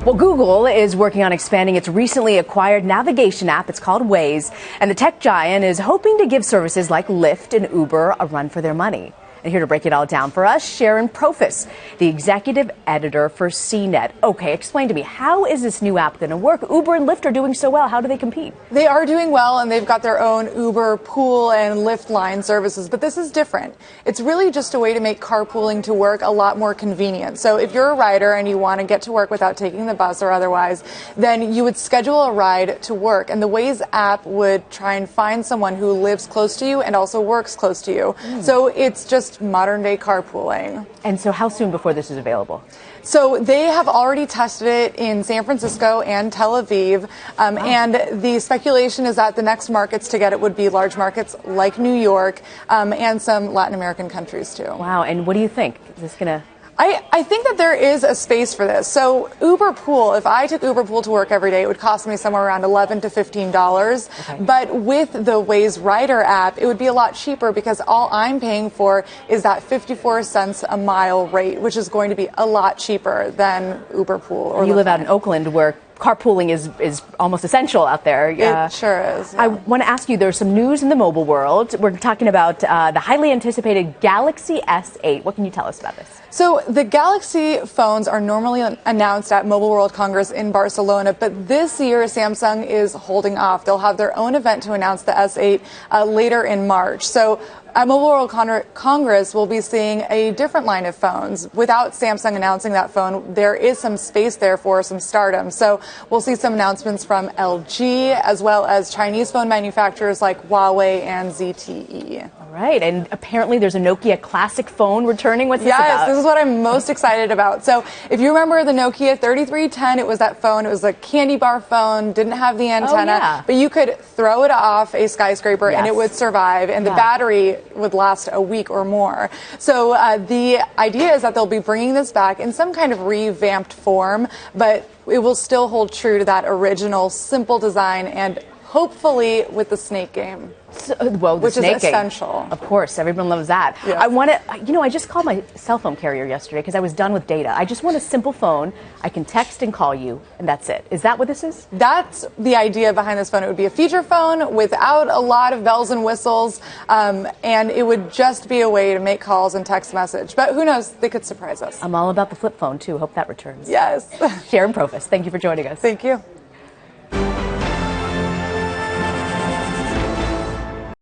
Well, Google is working on expanding its recently acquired navigation app. It's called Waze, and the tech giant is hoping to give services like Lyft and Uber a run for their money. And here to break it all down for us, Sharon Profis, the executive editor for CNET. Okay, explain to me, how is this new app going to work? Uber and Lyft are doing so well. How do they compete? They are doing well, and they've got their own Uber Pool and Lyft line services, but this is different. It's really just a way to make carpooling to work a lot more convenient. So if you're a rider and you want to get to work without taking the bus or otherwise, then you would schedule a ride to work, and the Waze app would try and find someone who lives close to you and also works close to you. So it's just modern day carpooling. And so how soon before this is available? So they have already tested it in San Francisco and Tel Aviv, and the speculation is that the next markets to get it would be large markets like New York and some Latin American countries too. Wow, and what do you think? Is this going to... I think that there is a space for this. So Uber Pool, if I took Uber Pool to work every day, it would cost me somewhere around $11 to $15. Okay. But with the Waze Rider app, it would be a lot cheaper because all I'm paying for is that 54 cents a mile rate, which is going to be a lot cheaper than Uber Pool. Or you live out in Oakland where carpooling is almost essential out there. It sure is. Yeah. I want to ask you, there's some news in the mobile world. We're talking about the highly anticipated Galaxy S8. What can you tell us about this? So the Galaxy phones are normally announced at Mobile World Congress in Barcelona, but this year Samsung is holding off. They'll have their own event to announce the S8 later in March. So at Mobile World Congress, we'll be seeing a different line of phones. Without Samsung announcing that phone, there is some space there for some stardom. So we'll see some announcements from LG, as well as Chinese phone manufacturers like Huawei and ZTE. All right, and apparently there's a Nokia classic phone returning. What's this about? Yes, this is what I'm most excited about. So if you remember the Nokia 3310, it was that phone. It was a candy bar phone, didn't have the antenna, but you could throw it off a skyscraper and it would survive, and the battery would last a week or more. So the idea is that they'll be bringing this back in some kind of revamped form, but it will still hold true to that original simple design and hopefully with the Snake game. Which is essential. Of course, everyone loves that. Yes. I want to, I just called my cell phone carrier yesterday because I was done with data. I just want a simple phone. I can text and call you, and that's it. Is that what this is? That's the idea behind this phone. It would be a feature phone without a lot of bells and whistles, and it would just be a way to make calls and text message. But who knows? They could surprise us. I'm all about the flip phone, too. Hope that returns. Yes. Sharon Profis, thank you for joining us. Thank you.